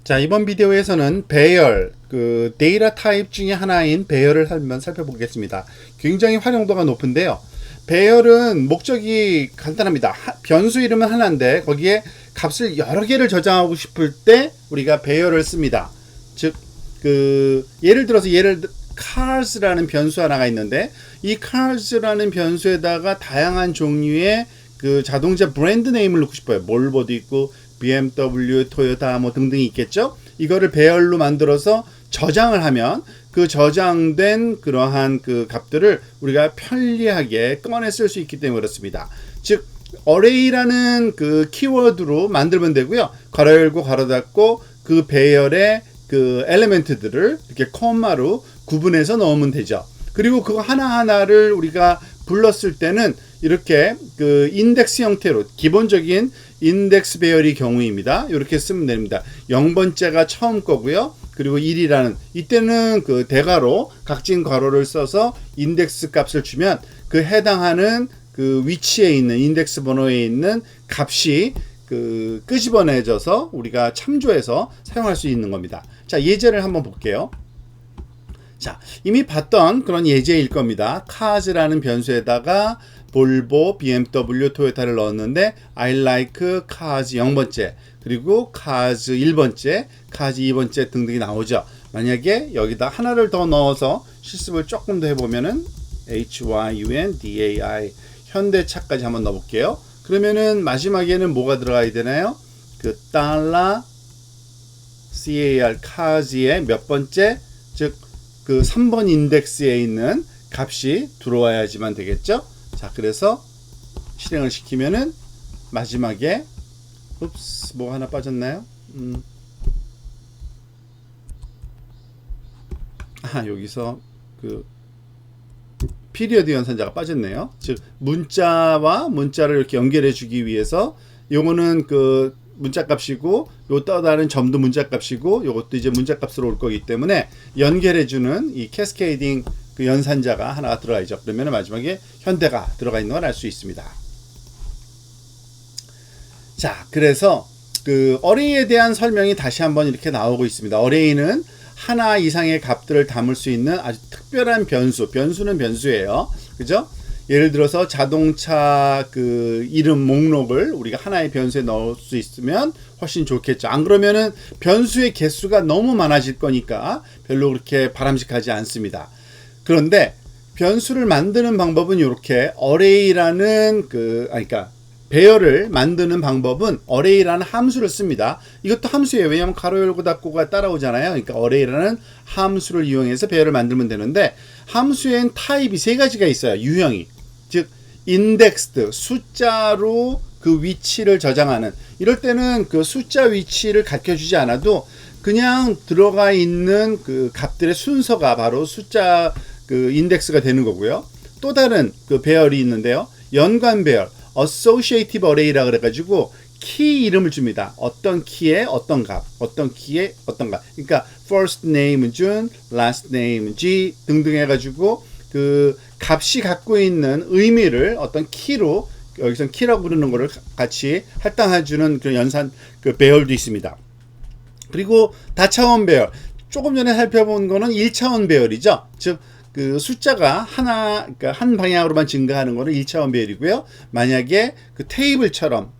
자, 이번 비디오에서는 배열, 그 데이터 타입 중에 하나인 배열을 한번 살펴보겠습니다. 굉장히 활용도가 높은데요. 배열은 목적이 간단합니다. 변수 이름은 하나인데 거기에 값을 여러 개를 저장하고 싶을 때 우리가 배열을 씁니다. 즉, 예를 들어서 cars라는 변수 하나가 있는데 이 cars라는 변수에다가 다양한 종류의 그 자동차 브랜드 네임을 넣고 싶어요. 볼보도 있고 BMW, 토요타 뭐 등등이 있겠죠. 이거를 배열로 만들어서 저장을 하면 그 저장된 그러한 그 값들을 우리가 편리하게 꺼내 쓸 수 있기 때문에 그렇습니다. 즉 array라는 그 키워드로 만들면 되고요. 괄호 열고 괄호 닫고 그 배열의 그 엘리멘트들을 이렇게 콤마로 구분해서 넣으면 되죠. 그리고 그거 하나하나를 우리가 불렀을 때는 이렇게 그 인덱스 형태로 기본적인 인덱스 배열의 경우입니다. 이렇게 쓰면 됩니다. 0번째가 처음 거고요. 그리고 1이라는 이때는 그 대괄호 각진 괄호를 써서 인덱스 값을 주면 그 해당하는 그 위치에 있는 인덱스 번호에 있는 값이 그 끄집어내져서 우리가 참조해서 사용할 수 있는 겁니다. 자, 예제를 한번 볼게요. 자, 이미 봤던 그런 예제일 겁니다. cars라는 변수에다가 볼보, BMW, 토요타를 넣었는데 I like cars 0번째, 그리고 cars 1번째, cars 2번째 등등이 나오죠. 만약에 여기다 하나를 더 넣어서 실습을 조금 더 해보면은 HYUNDAI 현대차까지 한번 넣어볼게요. 그러면은 마지막에는 뭐가 들어가야 되나요? 그 달러 CAR cars의 몇 번째, 즉 그 3번 인덱스에 있는 값이 들어와야지만 되겠죠. 자, 그래서 실행을 시키면은 마지막에 뭐 하나 빠졌나요? 여기서 그 피리어드 연산자가 빠졌네요. 즉 문자와 문자를 이렇게 연결해 주기 위해서 요거는 그 문자 값이고 요 떠다른 점도 문자 값이고 요것도 이제 문자 값으로 올 거기 때문에 연결해 주는 이 캐스케이딩 그 연산자가 하나가 들어가 있죠. 그러면 마지막에 현대가 들어가 있는 걸 알 수 있습니다. 자, 그래서 그 어레이에 대한 설명이 다시 한번 이렇게 나오고 있습니다. 어레이는 하나 이상의 값들을 담을 수 있는 아주 특별한 변수는 변수예요. 그죠? 예를 들어서 자동차 그 이름 목록을 우리가 하나의 변수에 넣을 수 있으면 훨씬 좋겠죠. 안 그러면은 변수의 개수가 너무 많아질 거니까 별로 그렇게 바람직하지 않습니다. 그런데 변수를 만드는 방법은 이렇게 array라는 그러니까 배열을 만드는 방법은 array라는 함수를 씁니다. 이것도 함수예요. 왜냐하면 가로 열고 닫고가 따라오잖아요. 그러니까 array라는 함수를 이용해서 배열을 만들면 되는데 함수엔 타입이 세 가지가 있어요. 유형이. 즉 indexed 숫자로 그 위치를 저장하는, 이럴 때는 그 숫자 위치를 가르쳐주지 않아도 그냥 들어가 있는 그 값들의 순서가 바로 숫자 그 인덱스가 되는 거고요. 또 다른 그 배열이 있는데요. 연관 배열, associative array라 그래가지고 키 이름을 줍니다. 어떤 키에 어떤 값, 어떤 키에 어떤 값. 그러니까 first name 준, last name G 등등 해가지고 그 값이 갖고 있는 의미를 어떤 키로, 여기서 키라고 부르는 거를 같이 할당해주는 그 연산 그 배열도 있습니다. 그리고 다차원 배열, 조금 전에 살펴본 거는 1차원 배열이죠. 즉 그 숫자가 그러니까 한 방향으로만 증가하는 거는 1차원 배열이고요. 만약에 그 테이블처럼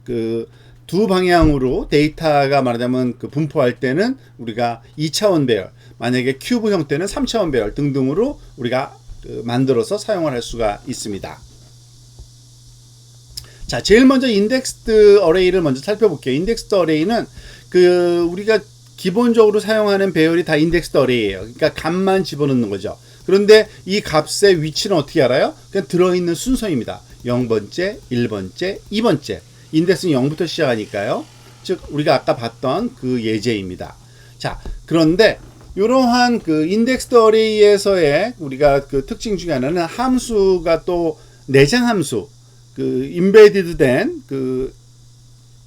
그 두 방향으로 데이터가 말하자면 그 분포할 때는 우리가 2차원 배열, 만약에 큐브 형태는 3차원 배열 등등으로 우리가 그 만들어서 사용을 할 수가 있습니다. 자, 제일 먼저 인덱스드 어레이를 먼저 살펴볼게요. 인덱스드 어레이는 그 우리가 기본적으로 사용하는 배열이 다 인덱스드 어레이예요. 그러니까 값만 집어넣는 거죠. 그런데 이 값의 위치는 어떻게 알아요? 그냥 들어있는 순서입니다. 0번째, 1번째, 2번째. 인덱스는 0부터 시작하니까요. 즉 우리가 아까 봤던 그 예제입니다. 자, 그런데 이러한 그 인덱스드 어레이에서의 우리가 그 특징 중에 하나는 함수가 또 내장 함수, 그 임베디드 된 그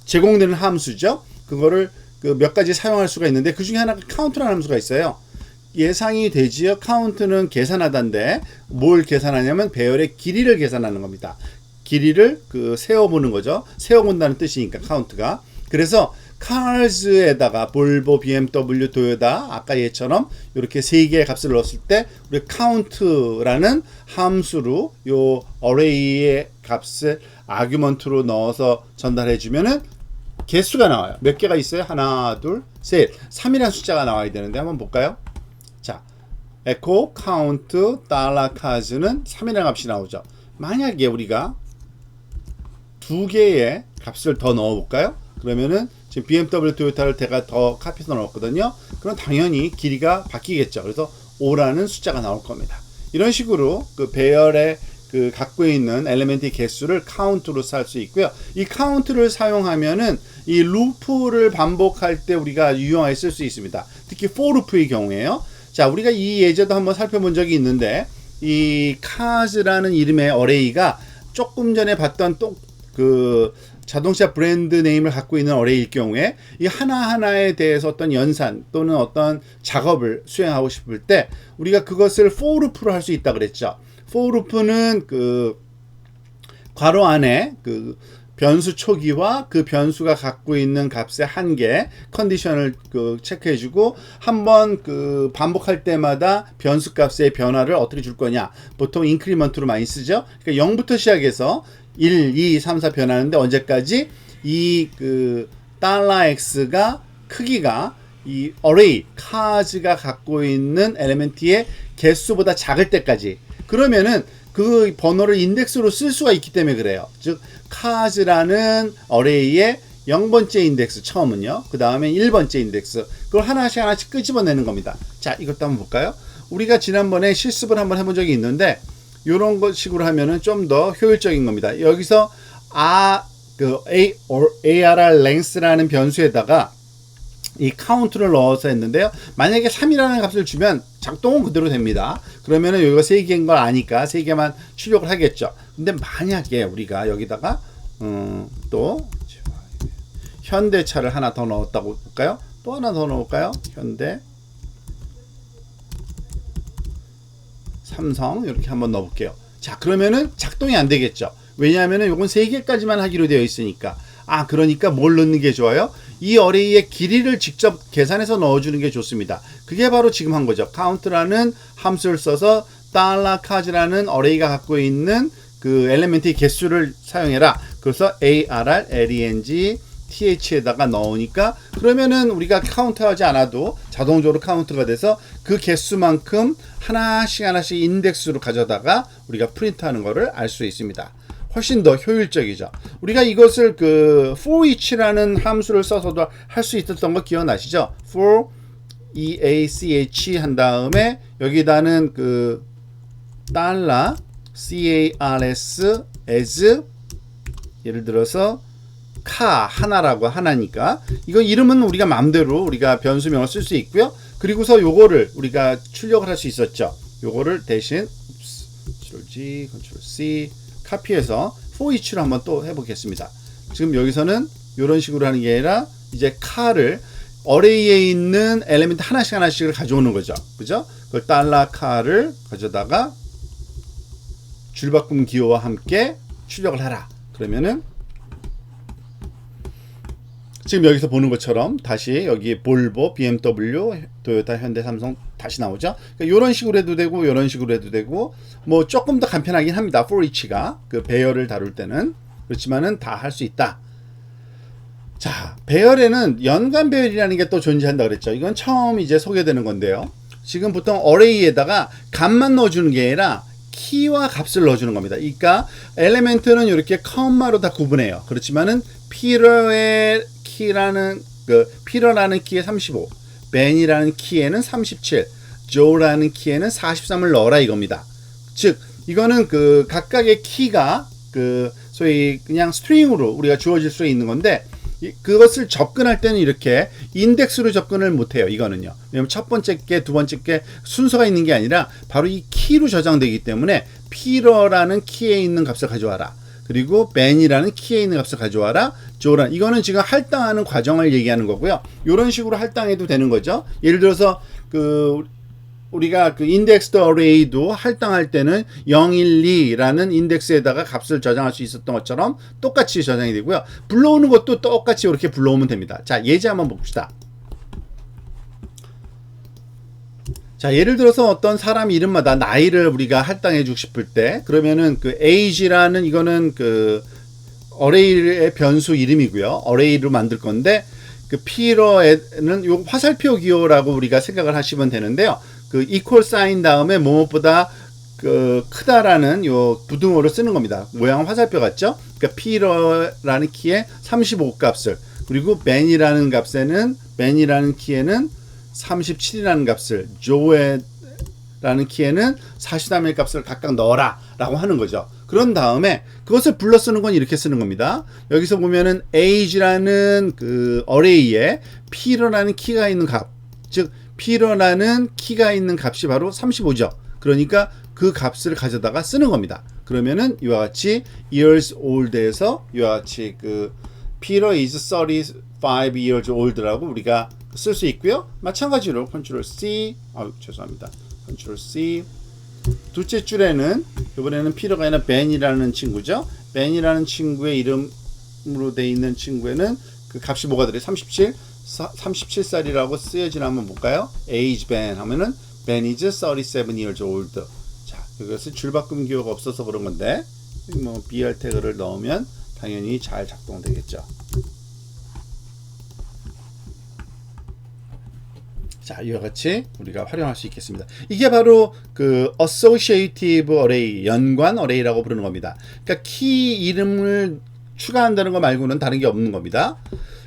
제공되는 함수죠. 그거를 그 몇 가지 사용할 수가 있는데 그 중에 하나가 카운트라는 함수가 있어요. 예상이 되지요. 카운트는 계산하다인데 뭘 계산하냐면 배열의 길이를 계산하는 겁니다. 길이를 그 세어보는 거죠. 세어본다는 뜻이니까 카운트가. 그래서 cars에다가 볼보, BMW, 도요타 아까 얘처럼 이렇게 세 개의 값을 넣었을 때 우리 count라는 함수로 요 array의 값을 아규먼트로 넣어서 전달해 주면은 개수가 나와요. 몇 개가 있어요? 하나, 둘, 셋. 3이라는 숫자가 나와야 되는데 한번 볼까요? 자, echo count $cars는 3이라는 값이 나오죠. 만약에 우리가 두 개의 값을 더 넣어 볼까요? 그러면은 지금 BMW, 토요타를 제가 더 카피해서 넣었거든요. 그럼 당연히 길이가 바뀌겠죠. 그래서 5라는 숫자가 나올 겁니다. 이런 식으로 그 배열의 그 갖고 있는 엘리멘트의 개수를 카운트로 할 수 있고요. 이 카운트를 사용하면은 이 루프를 반복할 때 우리가 유용하게 쓸 수 있습니다. 특히 for 루프의 경우에요. 자, 우리가 이 예제도 한번 살펴본 적이 있는데 이 cars라는 이름의 어레이가 조금 전에 봤던 또 그 자동차 브랜드 네임을 갖고 있는 어레이일 경우에 이 하나하나에 대해서 어떤 연산 또는 어떤 작업을 수행하고 싶을 때 우리가 그것을 for 루프로 할 수 있다 그랬죠. for 루프는 그 괄호 안에 그 변수 초기와 그 변수가 갖고 있는 값의 한계 컨디션을 그 체크해주고 한번 그 반복할 때마다 변수 값의 변화를 어떻게 줄 거냐. 보통 인크리먼트로 많이 쓰죠. 그러니까 0부터 시작해서 1, 2, 3, 4 변하는데 언제까지 이 그 $x가 크기가 이 array cars가 갖고 있는 엘리멘트의 개수보다 작을 때까지. 그러면은 그 번호를 인덱스로 쓸 수가 있기 때문에 그래요. 즉 cars라는 array의 0번째 인덱스 처음은요. 그 다음에 1번째 인덱스. 그걸 하나씩 하나씩 끄집어내는 겁니다. 자, 이것도 한번 볼까요? 우리가 지난번에 실습을 한번 해본 적이 있는데 이런 것 식으로 하면은 좀 더 효율적인 겁니다. 여기서 ARR length라는 변수에다가 이 카운트를 넣어서 했는데요. 만약에 3이라는 값을 주면 작동은 그대로 됩니다. 그러면은 여기가 3개인 걸 아니까 3개만 출력을 하겠죠. 근데 만약에 우리가 여기다가 또 현대차를 하나 더 넣었다고 볼까요? 또 하나 더 넣을까요? 현대, 삼성 이렇게 한번 넣어볼게요. 자, 그러면은 작동이 안 되겠죠. 왜냐하면은 요건 3개까지만 하기로 되어 있으니까. 그러니까 뭘 넣는 게 좋아요? 이 어레이의 길이를 직접 계산해서 넣어주는 게 좋습니다. 그게 바로 지금 한 거죠. count라는 함수를 써서 $cars라는 어레이가 갖고 있는 그 엘리멘트의 개수를 사용해라. 그래서 ARR, LENG, TH에다가 넣으니까 그러면은 우리가 카운트하지 않아도 자동적으로 카운트가 돼서 그 개수만큼 하나씩 하나씩 인덱스로 가져다가 우리가 프린트하는 거를 알 수 있습니다. 훨씬 더 효율적이죠. 우리가 이것을 그 for each라는 함수를 써서도 할 수 있었던 거 기억나시죠? for EACH 한 다음에 여기다는 그 $CARS as 예를 들어서 하나라고 하나니까 이거 이름은 우리가 마음대로 우리가 변수명을 쓸 수 있고요. 그리고서 요거를 우리가 출력을 할 수 있었죠. 요거를 대신 Ctrl G, Ctrl C 카피해서 for each로 한번 또 해보겠습니다. 지금 여기서는 이런 식으로 하는 게 아니라 이제 car를 어레이에 있는 엘리멘트 하나씩 하나씩을 가져오는 거죠. 그죠? 그걸 $car를 가져다가 줄바꿈 기호와 함께 출력을 하라. 그러면은 지금 여기서 보는 것처럼 다시 여기 볼보, BMW, 도요타, 현대, 삼성 다시 나오죠. 그러니까 이런 식으로 해도 되고 이런 식으로 해도 되고 뭐 조금 더 간편하긴 합니다. for each가 그 배열을 다룰 때는 그렇지만은 다 할 수 있다. 자, 배열에는 연관 배열이라는 게 또 존재한다 그랬죠. 이건 처음 이제 소개되는 건데요. 지금 보통 어레이에다가 값만 넣어주는 게 아니라 키와 값을 넣어주는 겁니다. 그러니까 엘리멘트는 이렇게 컴마로 다 구분해요. 그렇지만은 피러의 키라는 피러라는 키에 35, 벤이라는 키에는 37, 조라는 키에는 43을 넣어라 이겁니다. 즉 이거는 그 각각의 키가 그 소위 그냥 스트링으로 우리가 주어질 수 있는 건데 그것을 접근할 때는 이렇게 인덱스로 접근을 못해요. 이거는요. 왜냐면 첫 번째 게, 두 번째 게 순서가 있는 게 아니라 바로 이 키로 저장되기 때문에 피러라는 키에 있는 값을 가져와라. 그리고 벤이라는 키에 있는 값을 가져와라. 조란 이거는 지금 할당하는 과정을 얘기하는 거고요. 이런 식으로 할당해도 되는 거죠. 예를 들어서 그 우리가 그 인덱스드 어레이도 할당할 때는 012라는 인덱스에다가 값을 저장할 수 있었던 것처럼 똑같이 저장이 되고요. 불러오는 것도 똑같이 이렇게 불러오면 됩니다. 자, 예제 한번 봅시다. 자, 예를 들어서 어떤 사람 이름마다 나이를 우리가 할당해 주고 싶을 때, 그러면은 그 age라는 이거는 그 어레이의 변수 이름이고요. 어레이로 만들 건데, 그 피러에는 요 화살표 기호라고 우리가 생각을 하시면 되는데요. 그 equal sign 다음에 뭐뭐보다 그 크다라는 요 부등호를 쓰는 겁니다. 모양은 화살표 같죠? 그러니까 피러라는 키에 35 값을, 그리고 man이라는 키에는 37이라는 값을, 조에라는 키에는 43의 값을 각각 넣어라 라고 하는 거죠. 그런 다음에 그것을 불러 쓰는 건 이렇게 쓰는 겁니다. 여기서 보면은 age라는 그 어레이에 p라는 키가 있는 값, 즉 p라는 키가 있는 값이 바로 35죠. 그러니까 그 값을 가져다가 쓰는 겁니다. 그러면은 이와 같이 years old에서 이와 같이 그 Peter is 35 years old라고 우리가 쓸 수 있고요. 마찬가지로 Ctrl C, 죄송합니다. Ctrl C. 둘째 줄에는 이번에는 피터가 아니라 ben이라는 친구죠. ben이라는 친구의 이름으로 되어 있는 친구에는 그 값이 뭐가 들어요? 37살이라고 쓰여지나 한번 볼까요? age ben 하면은 ben is 37 years old. 자, 이것은 줄바꿈 기호가 없어서 그런 건데, 뭐 BR 태그를 넣으면 당연히 잘 작동되겠죠. 자, 이와 같이 우리가 활용할 수 있겠습니다. 이게 바로 그 associative array, 연관 어레이라고 부르는 겁니다. 그러니까 키 이름을 추가한다는 거 말고는 다른 게 없는 겁니다.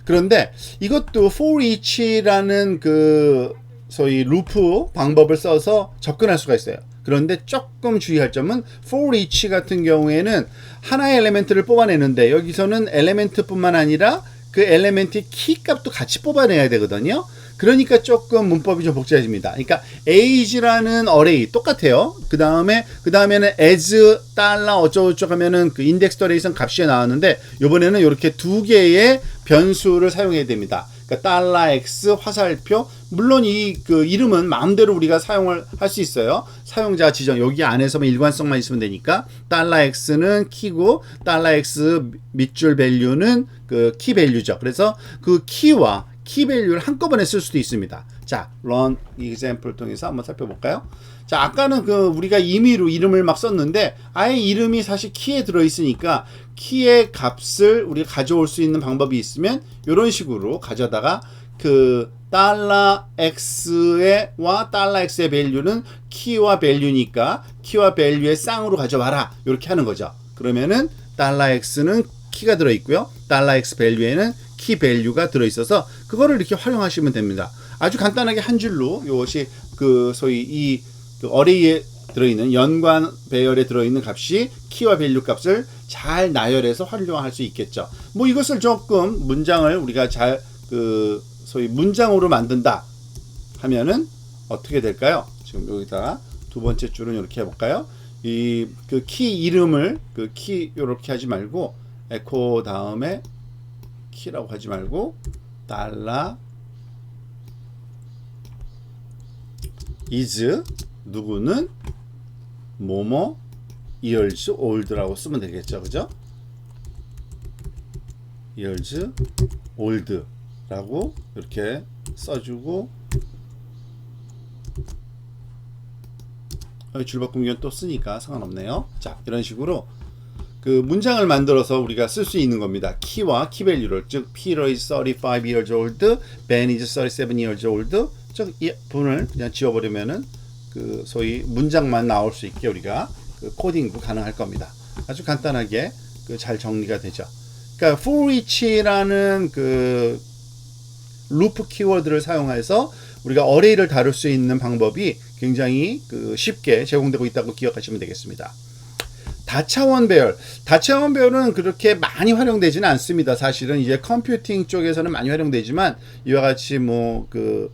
그런데 이것도 for each라는 그 소위 루프 방법을 써서 접근할 수가 있어요. 그런데 조금 주의할 점은 for each 같은 경우에는 하나의 엘리멘트를 뽑아내는데, 여기서는 엘리멘트뿐만 아니라 그 엘리멘트의 키 값도 같이 뽑아내야 되거든요. 그러니까 조금 문법이 좀 복잡해집니다. 그러니까 age라는 어레이 똑같아요. 그 다음에는 as 달러 어쩌고저쩌고 하면은 그 인덱스 어레이선 값이 나왔는데, 요번에는 이렇게 두 개의 변수를 사용해야 됩니다. 그러니까 달러 x 화살표, 물론 이 그 이름은 마음대로 우리가 사용을 할 수 있어요. 사용자 지정 여기 안에서만 일관성만 있으면 되니까 달러 x는 키고 달러 x 밑줄 밸류는 그 키 밸류죠. 그래서 그 키와 키 밸류를 한꺼번에 쓸 수도 있습니다. 자, run example 통해서 한번 살펴볼까요? 자, 아까는 그 우리가 임의로 이름을 막 썼는데, 아예 이름이 사실 키에 들어있으니까 키의 값을 우리가 가져올 수 있는 방법이 있으면 이런 식으로 가져다가 그 달러 x와 달러 x의 밸류는 키와 밸류니까 키와 밸류의 쌍으로 가져와라, 이렇게 하는 거죠. 그러면은 달러 x는 키가 들어있고요, 달러 x 밸류에는 키 밸류가 들어있어서 그거를 이렇게 활용하시면 됩니다. 아주 간단하게 한 줄로 이것이 그 소위 이 그 어레이에 들어있는 연관 배열에 들어있는 값이 키와 밸류 값을 잘 나열해서 활용할 수 있겠죠. 뭐 이것을 조금 문장을 우리가 잘 그 소위 문장으로 만든다 하면은 어떻게 될까요? 지금 여기다가 두 번째 줄은 이렇게 해볼까요? 이 그 키 이름을 그 키 이렇게 하지 말고 에코 다음에 키라고 하지 말고 달러 is 누구는 뭐뭐 years old라고 쓰면 되겠죠. 그죠? years old라고 이렇게 써주고, 줄바꿈기는 또 쓰니까 상관없네요. 자, 이런 식으로 그 문장을 만들어서 우리가 쓸 수 있는 겁니다. 키와 키 밸류를, 즉 Peter is 35 years old, Ben is 37 years old, 즉 이 분을 그냥 지워버리면은 그 소위 문장만 나올 수 있게 우리가 그 코딩도 가능할 겁니다. 아주 간단하게 그 잘 정리가 되죠. 그러니까 for each라는 그 루프 키워드를 사용해서 우리가 어레이를 다룰 수 있는 방법이 굉장히 그 쉽게 제공되고 있다고 기억하시면 되겠습니다. 다차원 배열은 그렇게 많이 활용되지는 않습니다. 사실은 이제 컴퓨팅 쪽에서는 많이 활용되지만, 이와 같이 뭐 그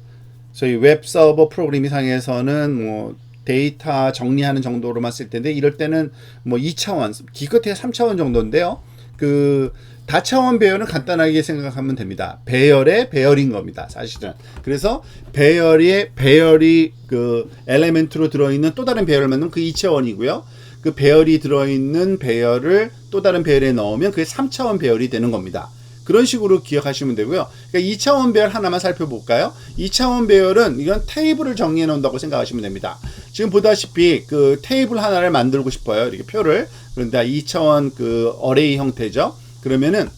저희 웹 서버 프로그래밍 상에서는 뭐 데이터 정리하는 정도로만 쓸 텐데, 이럴 때는 뭐 2차원, 기껏해야 3차원 정도인데요. 그 다차원 배열은 간단하게 생각하면 됩니다. 배열의 배열인 겁니다, 사실은. 그래서 배열이 그 엘리멘트로 들어있는 또 다른 배열을 만들면 그 2차원이고요. 그 배열이 들어있는 배열을 또 다른 배열에 넣으면 그게 3차원 배열이 되는 겁니다. 그런 식으로 기억하시면 되고요. 그러니까 2차원 배열 하나만 살펴볼까요? 2차원 배열은 이건 테이블을 정리해 놓는다고 생각하시면 됩니다. 지금 보다시피 그 테이블 하나를 만들고 싶어요. 이렇게 표를. 그런데 2차원 그 어레이 형태죠. 그러면은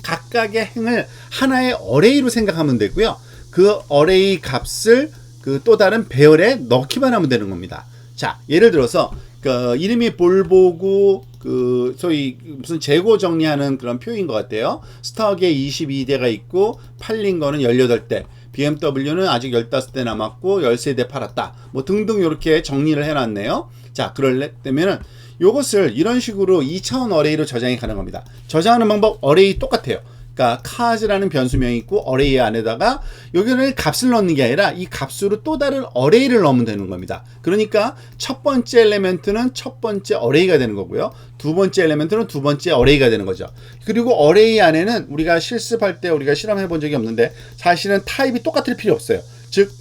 각각의 행을 하나의 어레이로 생각하면 되고요. 그 어레이 값을 그 또 다른 배열에 넣기만 하면 되는 겁니다. 자, 예를 들어서 그 이름이 볼보고 그 소위 무슨 재고 정리하는 그런 표인 것 같아요. 스톡에 22대가 있고 팔린 거는 18대, BMW는 아직 15대 남았고 13대 팔았다. 뭐 등등 이렇게 정리를 해놨네요. 자, 그러려면은 요것을 이런 식으로 2차원 어레이로 저장이 가능합니다. 저장하는 방법 어레이 똑같아요. 그러니까 카즈라는 변수명이 있고 어레이 안에다가 여기는 값을 넣는 게 아니라 이 값으로 또 다른 어레이를 넣으면 되는 겁니다. 그러니까 첫 번째 엘리멘트는 첫 번째 어레이가 되는 거고요. 두 번째 엘리멘트는 두 번째 어레이가 되는 거죠. 그리고 어레이 안에는 우리가 실습할 때 우리가 실험해 본 적이 없는데 사실은 타입이 똑같을 필요 없어요. 즉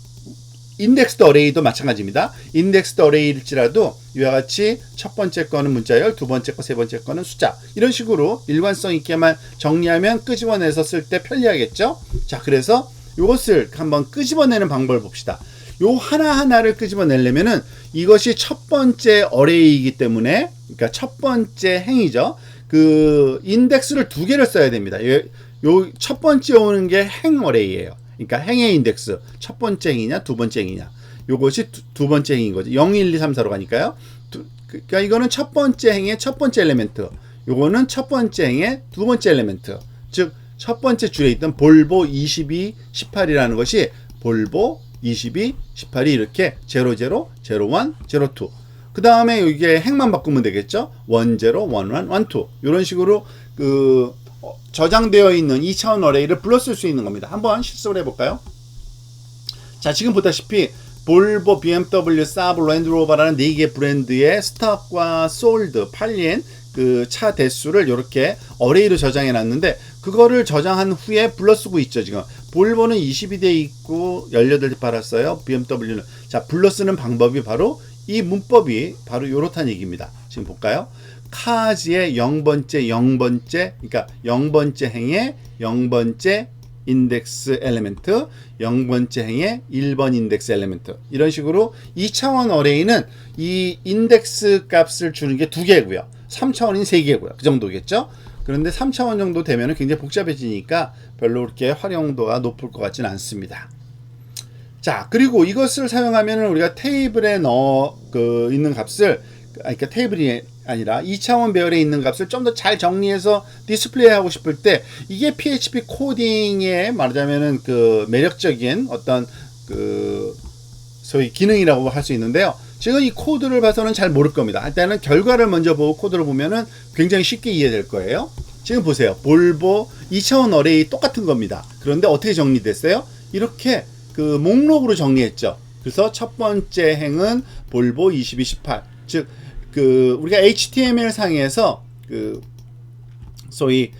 인덱스드 어레이도 마찬가지입니다. 인덱스드 어레이일지라도 이와 같이 첫 번째 거는 문자열, 두 번째 거, 세 번째 거는 숫자, 이런 식으로 일관성 있게만 정리하면 끄집어내서 쓸 때 편리하겠죠. 자, 그래서 이것을 한번 끄집어내는 방법을 봅시다. 요 하나하나를 끄집어내려면은 이것이 첫 번째 어레이이기 때문에, 그러니까 첫 번째 행이죠. 그 인덱스를 두 개를 써야 됩니다. 요 첫 번째 오는 게 행 어레이예요. 그러니까 행의 인덱스, 첫 번째 행이냐 두 번째 행이냐, 요것이 두 번째 행인 거죠. 0, 1, 2, 3, 4로 가니까요. 그러니까 이거는 첫 번째 행의 첫 번째 엘리멘트, 요거는 첫 번째 행의 두 번째 엘리멘트. 즉 첫 번째 줄에 있던 볼보 22, 18이라는 것이 볼보 22, 18이 이렇게 00, 01, 02. 그 다음에 이게 행만 바꾸면 되겠죠. 10, 11, 12. 이런 식으로 그 저장되어 있는 2차원 어레이를 불렀을 수 있는 겁니다. 한번 실습을 해볼까요? 자, 지금 보다시피 볼보, BMW, 사브, 랜드로버라는 4개 브랜드의 스톡과 솔드, 팔린 그 차 대수를 이렇게 어레이로 저장해 놨는데 그거를 저장한 후에 불러쓰고 있죠. 지금 볼보는 22대 있고 18대 팔았어요. BMW는. 자, 불러쓰는 방법이 바로 이 문법이 바로 요렇다는 얘기입니다. 지금 볼까요? 카즈의 0번째, 그러니까 0번째 행의 0번째 인덱스 엘리멘트, 0번째 행의 1번 인덱스 엘리멘트. 이런 식으로 2차원 어레이는 이 인덱스 값을 주는 게 2개고요. 3차원인 3개고요. 그 정도겠죠? 그런데 3차원 정도 되면 굉장히 복잡해지니까 별로 그렇게 활용도가 높을 것 같지는 않습니다. 자, 그리고 이것을 사용하면 우리가 테이블에 있는 값을, 그러니까 테이블이 아니라 2차원 배열에 있는 값을 좀 더 잘 정리해서 디스플레이 하고 싶을 때 이게 PHP 코딩의 말하자면은 그 매력적인 어떤 그 소위 기능이라고 할 수 있는데요. 지금 이 코드를 봐서는 잘 모를 겁니다. 일단은 결과를 먼저 보고 코드를 보면은 굉장히 쉽게 이해될 거예요. 지금 보세요. 볼보 2차원 어레이 똑같은 겁니다. 그런데 어떻게 정리됐어요? 이렇게 그 목록으로 정리했죠. 그래서 첫 번째 행은 볼보 22, 18. 즉 그 우리가 HTML 상에서 그 소위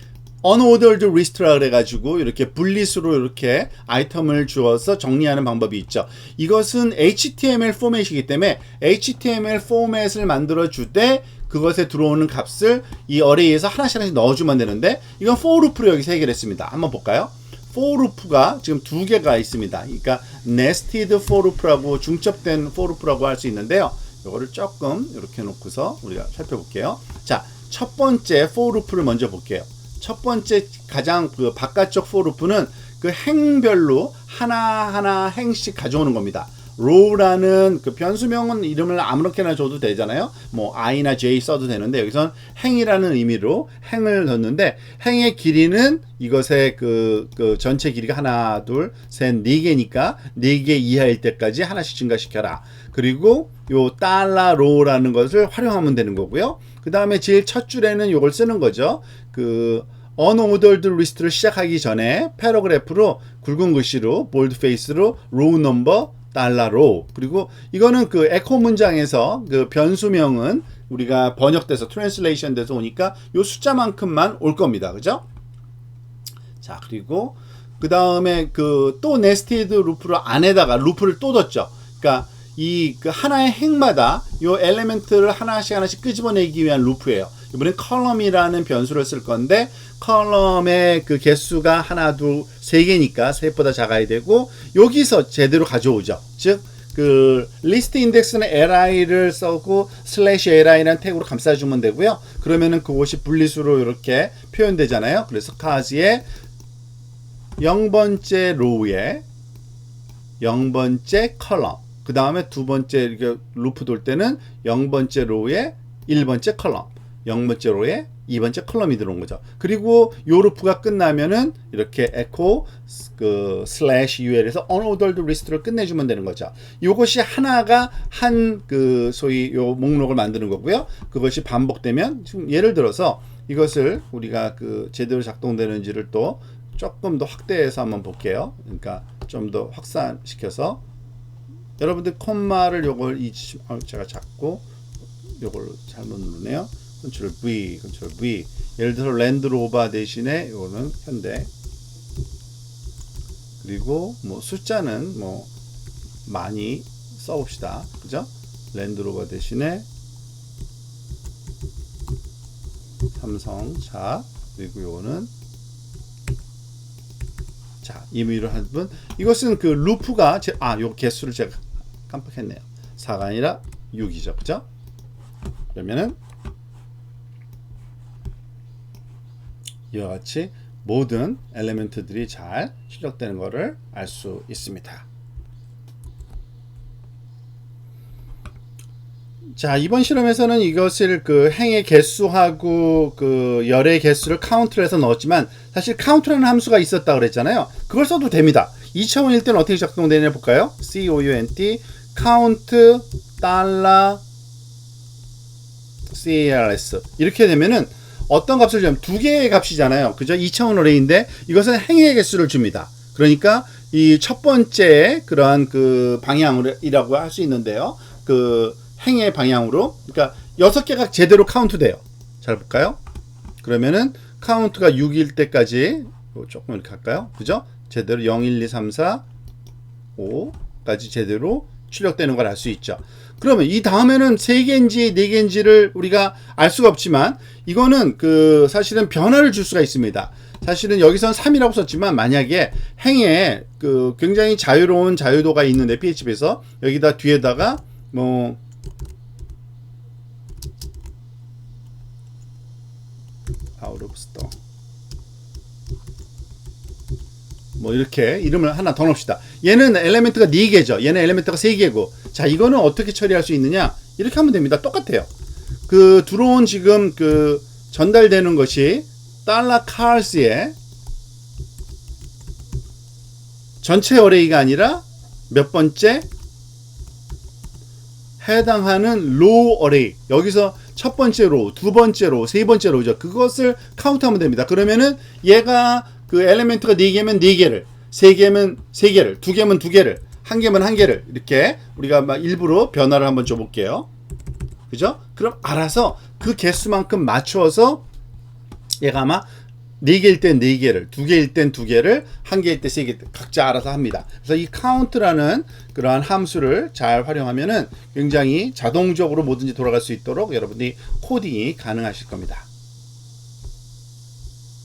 unordered list라 그래가지고 이렇게 분리수로 이렇게 아이템을 주어서 정리하는 방법이 있죠. 이것은 HTML 포맷이기 때문에 HTML 포맷을 만들어 주되 그것에 들어오는 값을 이 어레이에서 하나씩 넣어주면 되는데 이건 for loop로 여기서 해결했습니다. 한번 볼까요? for loop가 지금 2개가 있습니다. 그러니까 nested for loop라고 중첩된 for loop라고 할 수 있는데요. 이거를 조금 이렇게 놓고서 우리가 살펴볼게요. 자, 첫 번째 for loop를 먼저 볼게요. 첫 번째 가장 그 바깥쪽 for loop는 그 행별로 하나하나 행씩 가져오는 겁니다. row라는 그 변수명은 이름을 아무렇게나 줘도 되잖아요. 뭐 i나 j 써도 되는데 여기선 행이라는 의미로 행을 넣는데 행의 길이는 이것의 그 전체 길이가 하나, 둘, 셋, 4개니까 4개 이하일 때까지 하나씩 증가시켜라. 그리고 요 $row라는 것을 활용하면 되는 거고요. 그 다음에 제일 첫 줄에는 요걸 쓰는 거죠. 그 unordered list를 시작하기 전에 패러그래프로 굵은 글씨로 볼드페이스로 row number 달러로. 그리고 이거는 그 에코 문장에서 그 변수명은 우리가 번역돼서 트랜슬레이션 돼서 오니까 요 숫자만큼만 올 겁니다. 그죠? 자, 그리고 그 다음에 그 또 네스티드 루프를 안에다가 루프를 또 뒀죠. 그러니까 이 그 하나의 행마다 요 엘리멘트를 하나씩 끄집어내기 위한 루프예요. 이번엔 컬럼이라는 변수를 쓸 건데 컬럼의 그 개수가 하나, 둘, 세 개니까 셋보다 작아야 되고 여기서 제대로 가져오죠. 즉 그 리스트 인덱스는 li를 써고 /li라는 태그로 감싸주면 되고요. 그러면은 그것이 분리수로 이렇게 표현되잖아요. 그래서 카즈의 0번째 로우에 0번째 컬럼, 그 다음에 두 번째 이렇게 루프 돌 때는 0번째 로우에 1번째 컬럼, 0번째 로우에 2번째 컬럼이 들어온 거죠. 그리고 요 루프가 끝나면은 이렇게 에코 그 /ul에서 unordered list를 끝내주면 되는 거죠. 요것이 하나가 한 그 소위 요 목록을 만드는 거고요. 그것이 반복되면 지금 예를 들어서 이것을 우리가 그 제대로 작동되는지를 또 조금 더 확대해서 한번 볼게요. 그러니까 좀 더 확산시켜서 여러분들 콤마를 요걸 제가 잡고 요걸 잘못 누르네요. 컨트롤 V. 예를 들어서 랜드로버 대신에 요거는 현대. 그리고 뭐 숫자는 뭐 많이 써봅시다. 그죠? 랜드로버 대신에 삼성차. 그리고 요거는 자, 임의로 한 분. 이것은 그 루프가 요 개수를 제가 깜빡했네요. 4가 아니라 6이죠. 그죠? 그러면은 이와 같이 모든 엘리멘트들이 잘 출력되는 것을 알 수 있습니다. 자, 이번 실험에서는 이것을 그 행의 개수하고 그 열의 개수를 카운트를 해서 넣었지만 사실 카운트라는 함수가 있었다 그랬잖아요. 그걸 써도 됩니다. 2차원일 때는 어떻게 작동되냐 볼까요? count count 달러 cals 이렇게 되면은 어떤 값을 주면 두 개의 값이잖아요. 그죠? 2차원 어레이인데 이것은 행의 개수를 줍니다. 그러니까 이 첫 번째 그러한 그 방향이라고 할 수 있는데요. 그 행의 방향으로 그러니까 6개가 제대로 카운트 돼요. 잘 볼까요? 그러면은 카운트가 6일 때까지 조금 이렇게 할까요? 그죠? 제대로 0, 1, 2, 3, 4, 5까지 제대로 출력되는 걸 알 수 있죠. 그러면 이 다음에는 3개인지 4개인지를 우리가 알 수가 없지만 이거는 그 사실은 변화를 줄 수가 있습니다. 사실은 여기선 3이라고 썼지만 만약에 행에 그 굉장히 자유로운 자유도가 있는데 PHP에서 여기다 뒤에다가 뭐 out of store 뭐 이렇게 이름을 하나 더 넣읍시다. 얘는 엘리멘트가 4개죠. 얘는 엘리멘트가 3개고. 자, 이거는 어떻게 처리할 수 있느냐? 이렇게 하면 됩니다. 똑같아요. 그 들어온 지금 그 전달되는 것이 달러 카rs에 전체 어레이가 아니라 몇 번째 해당하는 로우 어레이. 여기서 첫 번째 로우, 두 번째 로우, 세 번째 로우죠. 그것을 카운트하면 됩니다. 그러면은 얘가 그 엘리멘트가 4개면 4개를, 3개면 3개를, 2개면 2개를, 1개면 1개를 이렇게 우리가 막 일부러 변화를 한번 줘 볼게요. 그죠? 그럼 알아서 그 개수만큼 맞추어서 얘가 아마 4개일 땐 4개를, 2개일 땐 2개를, 1개일 때 3개 각자 알아서 합니다. 그래서 이 count라는 그러한 함수를 잘 활용하면은 굉장히 자동적으로 뭐든지 돌아갈 수 있도록 여러분들이 코딩이 가능하실 겁니다.